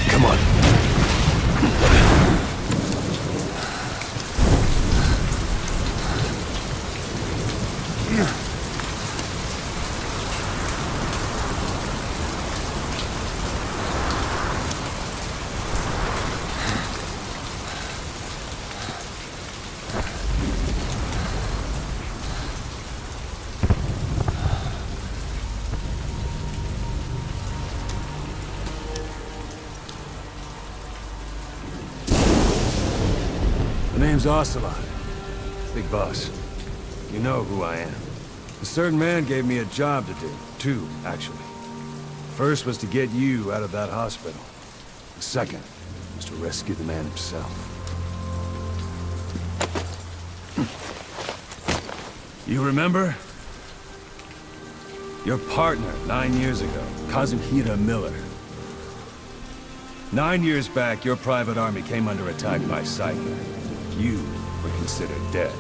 Come on. The name's Ocelot. Big boss. You know who I am. A certain man gave me a job to do. Two, actually. First was to get you out of that hospital. The second was to rescue the man himself. You remember? Your partner 9 years ago, Kazuhira Miller. 9 years back, your private army came under attack by Cypher. You were considered dead.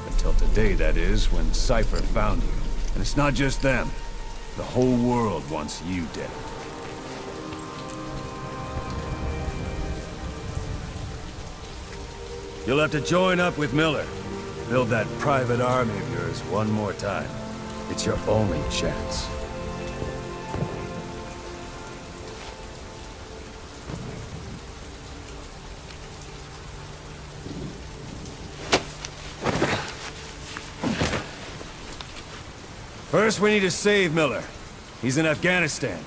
Until today, that is, when Cypher found you. And it's not just them. The whole world wants you dead. You'll have to join up with Miller. Build that private army of yours one more time. It's your only chance. First, we need to save Miller. He's in Afghanistan.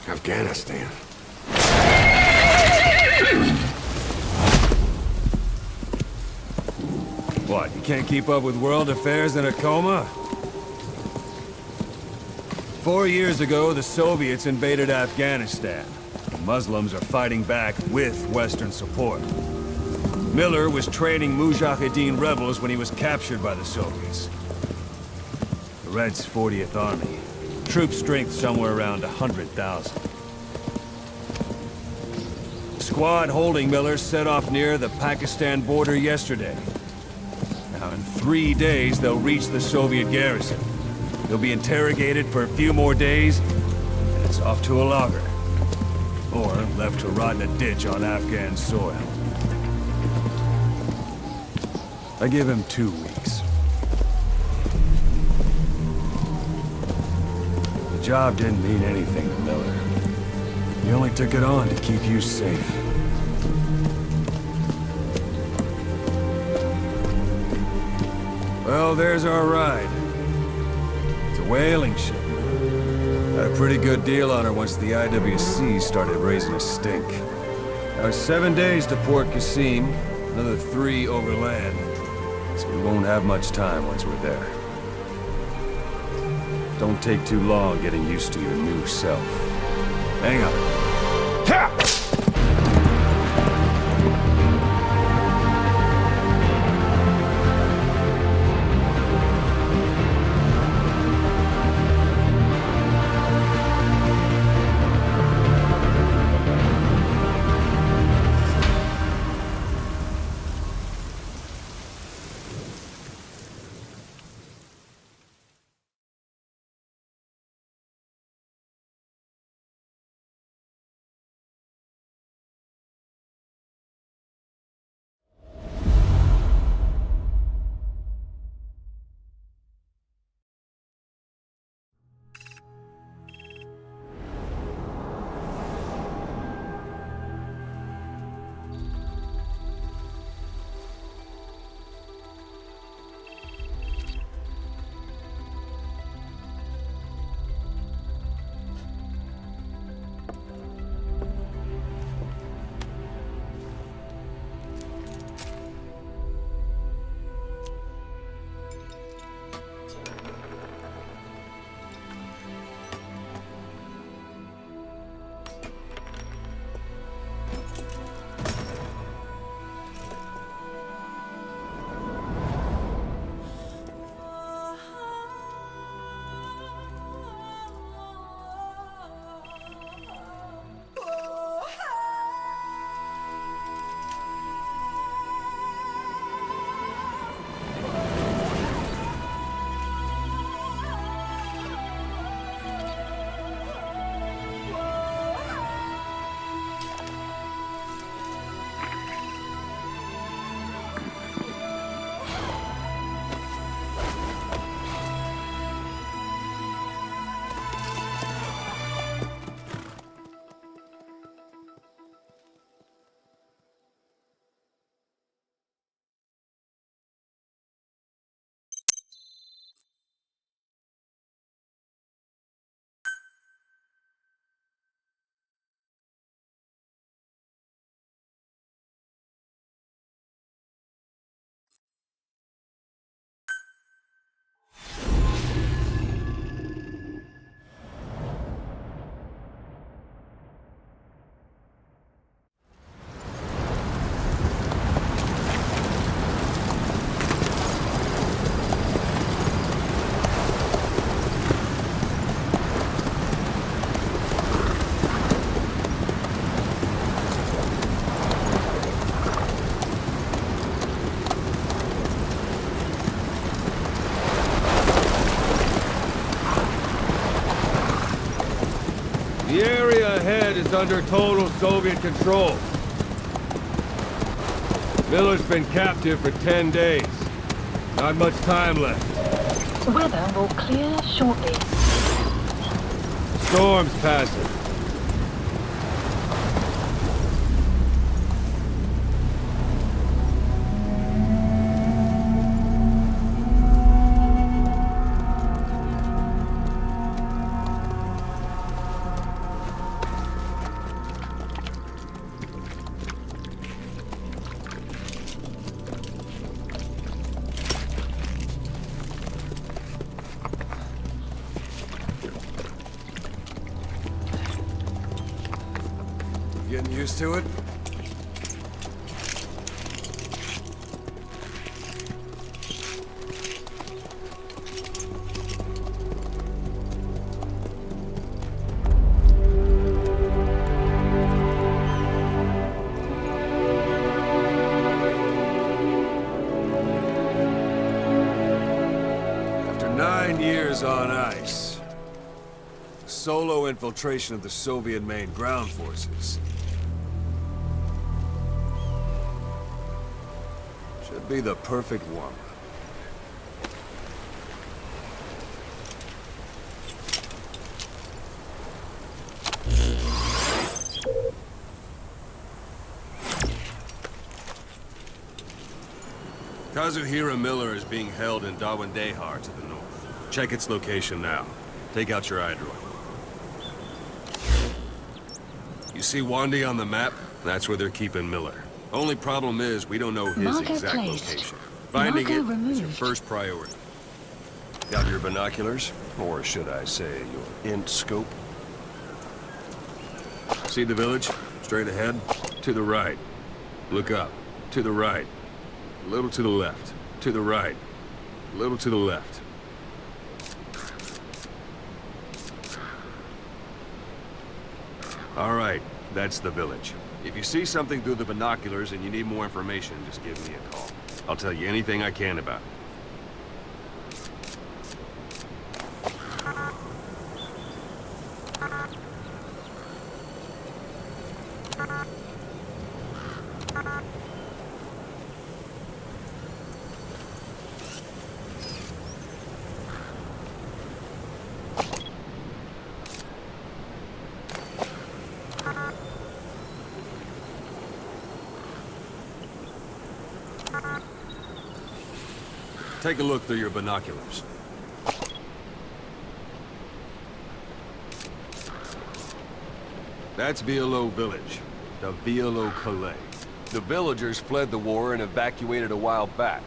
Afghanistan. What, you can't keep up with world affairs in a coma? 4 years ago, the Soviets invaded Afghanistan. The Muslims are fighting back with Western support. Miller was training Mujahideen rebels when he was captured by the Soviets. The Reds' 40th Army. Troop strength somewhere around 100,000. The squad holding Miller set off near the Pakistan border yesterday. Now, in 3 days, they'll reach the Soviet garrison. He'll be interrogated for a few more days, and it's off to a lager. Or left to rot in a ditch on Afghan soil. I give him 2 weeks. The job didn't mean anything to Miller. He only took it on to keep you safe. Well, there's our ride. It's a whaling ship. Had a pretty good deal on her once the IWC started raising a stink. Now, 7 days to Port Qasim, another 3 overland. So we won't have much time once we're there. Don't take too long getting used to your new self. Hang on. Ha! The area ahead is under total Soviet control. Miller's been captive for 10 days. Not much time left. Weather will clear shortly. Storm's passing. Getting used to it? After 9 years on ice, solo infiltration of the Soviet main ground forces should be the perfect warm-up. Kazuhira Miller is being held in Dawandehar to the north. Check its location now. Take out your iDroid. You see Wandi on the map? That's where they're keeping Miller. Only problem is, we don't know his Marker exact placed. location. Finding Marker it is your removed. first priority. Got your binoculars? Or should I say, your int scope? See the village? Straight ahead? To the right. Look up. To the right. A little to the left. To the right. A little to the left. All right, that's the village. If you see something through the binoculars and you need more information, just give me a call. I'll tell you anything I can about it. Take a look through your binoculars. That's Violo Village, the Violo Calais. The villagers fled the war and evacuated a while back.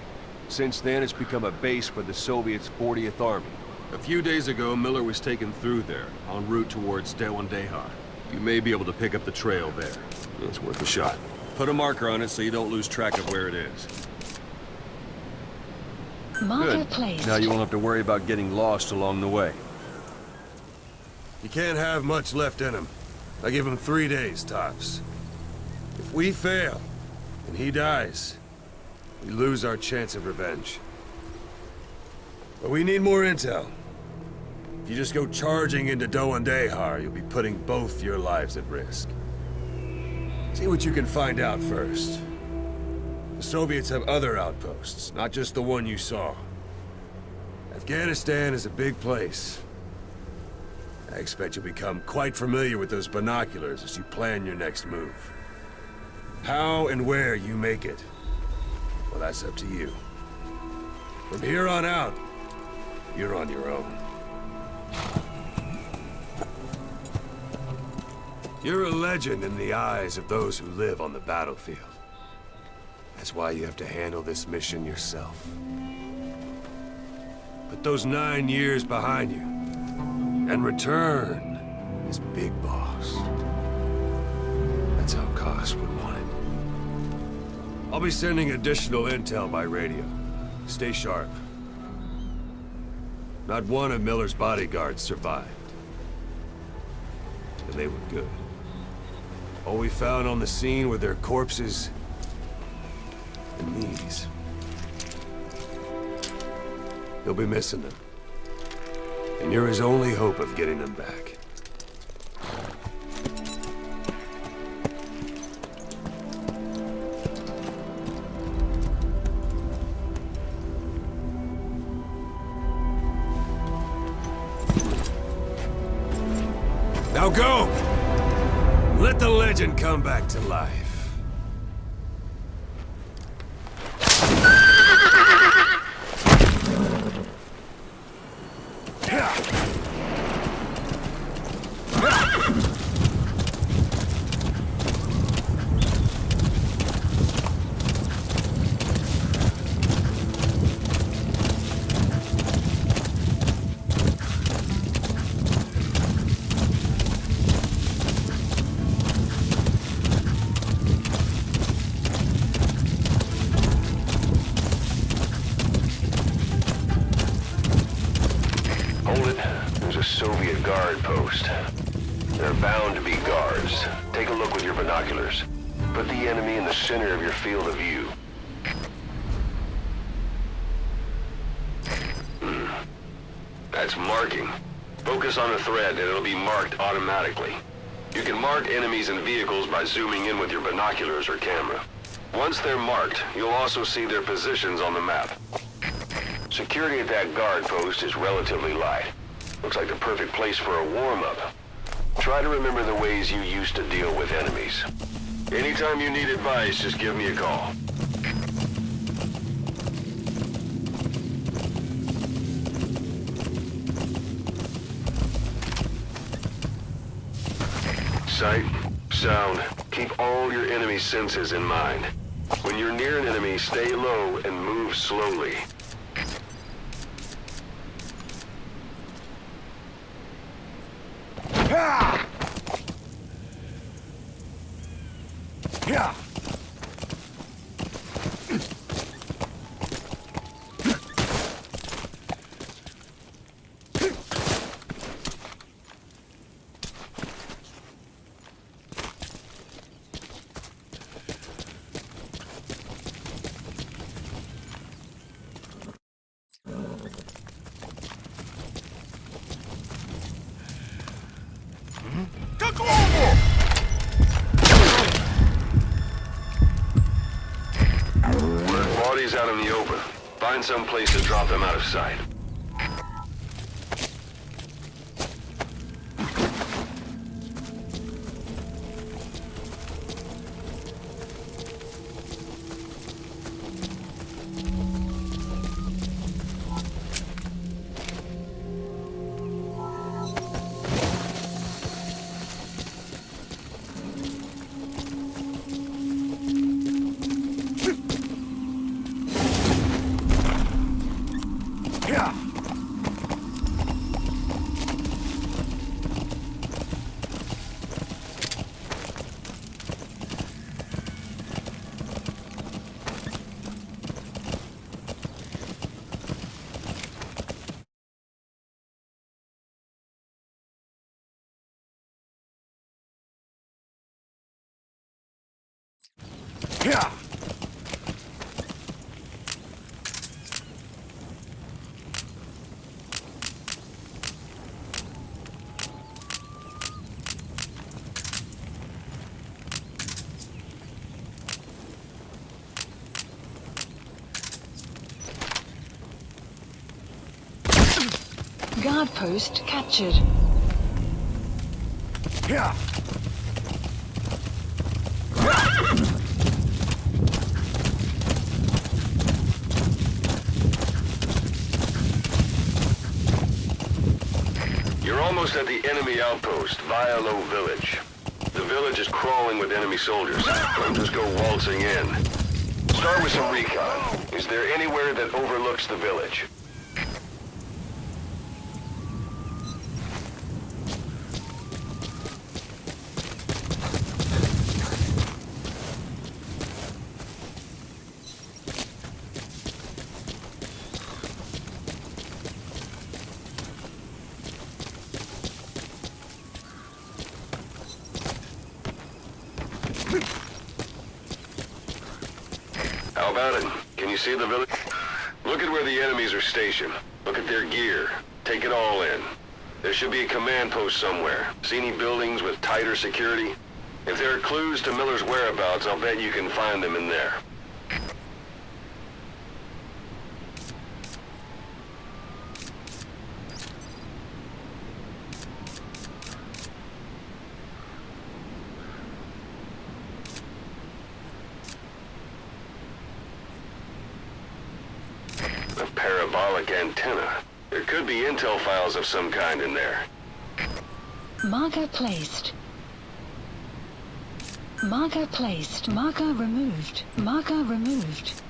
Since then, it's become a base for the Soviets' 40th Army. A few days ago, Miller was taken through there, en route towards Dawandehar. You may be able to pick up the trail there. It's worth a shot. Put a marker on it so you don't lose track of where it is. Marker Good. placed. Now you won't have to worry about getting lost along the way. You can't have much left in him. I give him 3 days, tops. If we fail, and he dies, we lose our chance of revenge. But we need more intel. If you just go charging into Dawandehar, you'll be putting both your lives at risk. See what you can find out first. The Soviets have other outposts, not just the one you saw. Afghanistan is a big place. I expect you'll become quite familiar with those binoculars as you plan your next move. How and where you make it, well, that's up to you. From here on out, you're on your own. You're a legend in the eyes of those who live on the battlefield. That's why you have to handle this mission yourself. Put those 9 years behind you, and return as Big Boss. That's how Koss would want it. I'll be sending additional intel by radio. Stay sharp. Not one of Miller's bodyguards survived. And they were good. All we found on the scene were their corpses and these. He'll be missing them. And you're his only hope of getting them back. Now go! Let the legend come back to life. Hold it. There's a Soviet guard post. There are bound to be guards. Take a look with your binoculars. Put the enemy in the center of your field of view. That's marking. Focus on the thread and it'll be marked automatically. You can mark enemies and vehicles by zooming in with your binoculars or camera. Once they're marked, you'll also see their positions on the map. Security at that guard post is relatively light. Looks like the perfect place for a warm-up. Try to remember the ways you used to deal with enemies. Anytime you need advice, just give me a call. Sight, sound, keep all your enemy senses in mind. When you're near an enemy, stay low and move slowly. Bodies out in the open. Find some place to drop them out of sight. Guard post captured. You're almost at the enemy outpost, Vialo Village. The village is crawling with enemy soldiers. Don't just go waltzing in. Start with some recon. Is there anywhere that overlooks the village? How about it? Can you see the village? Look at where the enemies are stationed. Look at their gear. Take it all in. There should be a command post somewhere. See any buildings with tighter security? If there are clues to Miller's whereabouts, I'll bet you can find them in there. hydraulic antenna. There could be intel files of some kind in there. Marker placed. Marker placed. Marker removed. Marker removed.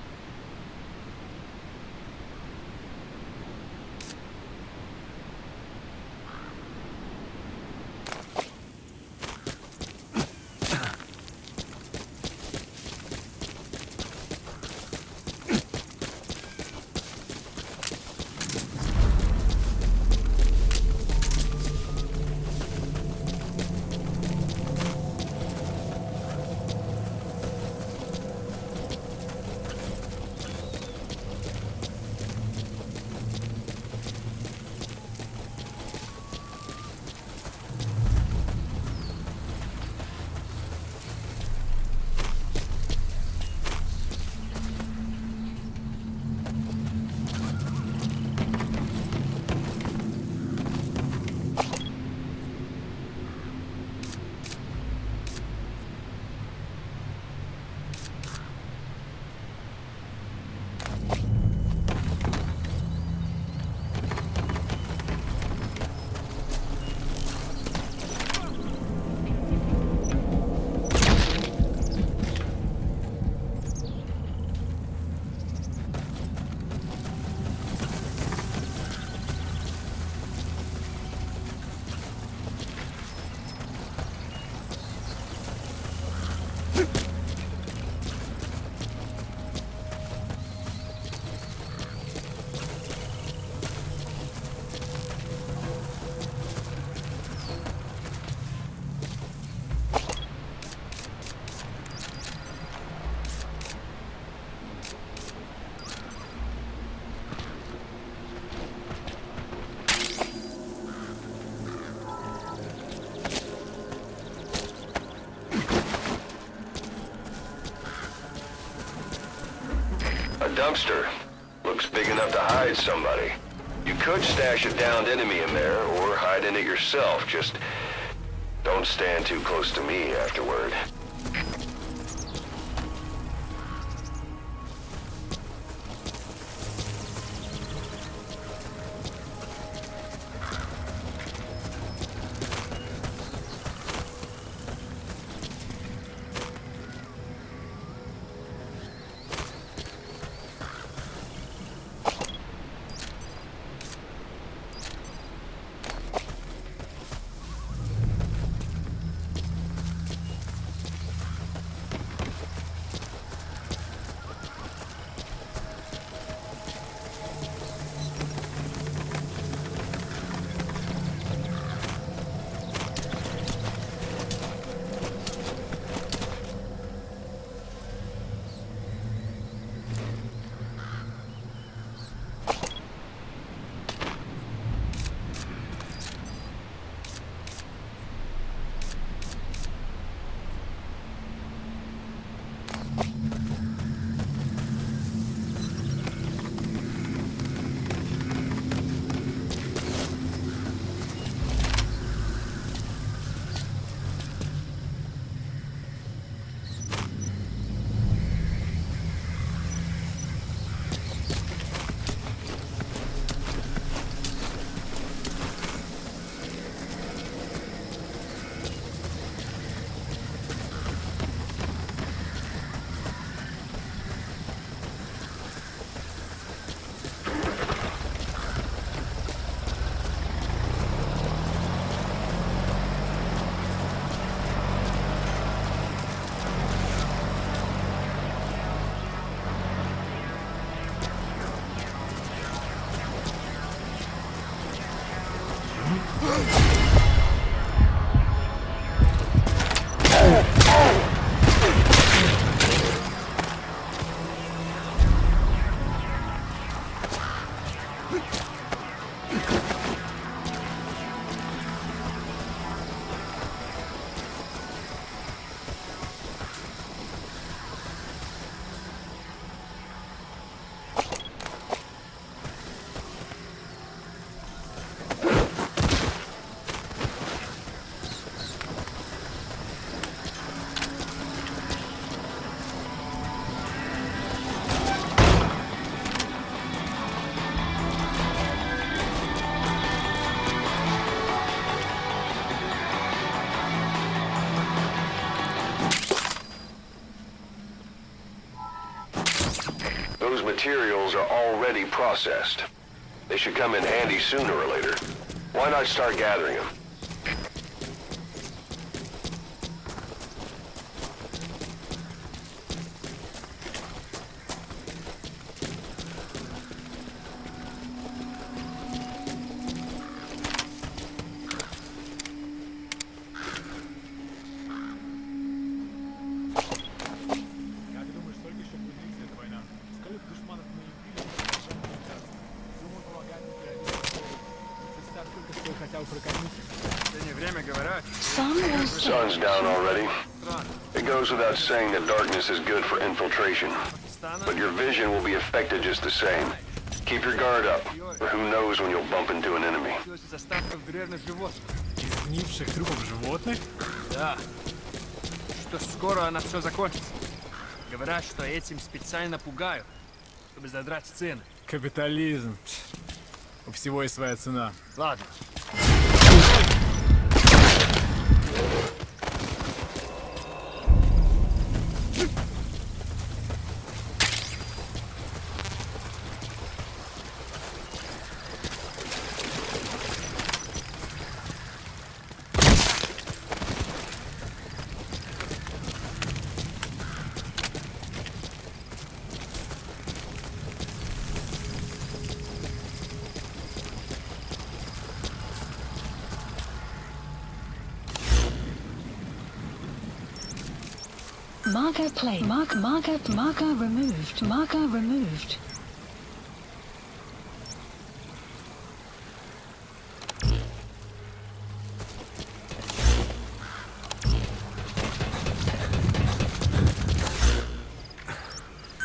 A dumpster. Looks big enough to hide somebody. You could stash a downed enemy in there, or hide in it yourself. Just don't stand too close to me afterward. Those materials are already processed. They should come in handy sooner or later. Why not start gathering them? Some will say Sun's down already. It goes without saying that darkness is good for infiltration. But your vision will be affected just the same. Keep your guard up, or who knows when you'll bump into an enemy. Из остатков древних животных. Изгнивших трупов животных? Да. Что скоро она все закончится. Говорят, что этим специально пугают, чтобы задрать цены. Капитализм. У всего есть своя цена. Ладно. marker plate. Marker removed. Marker removed.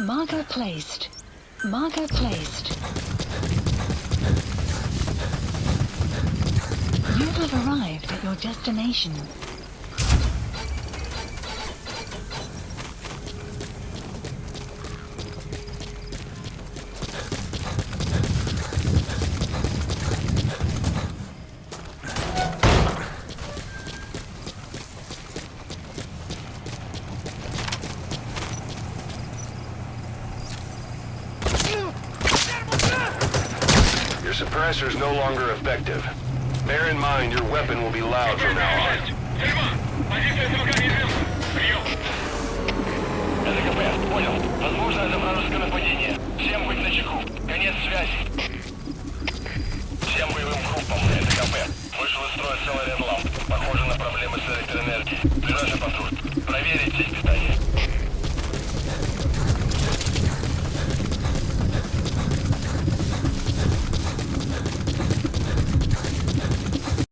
Marker placed. Marker placed. You have arrived at your destination. Your suppressor is no longer effective. Bear in mind your weapon will be loud from now on. СКП, понял. Возможно, это вражеское нападение. Всем быть начеку. Конец связи. Всем боевым группам СКП. Вышел из строя целый ряд ламп. Похоже на проблемы с электроэнергией.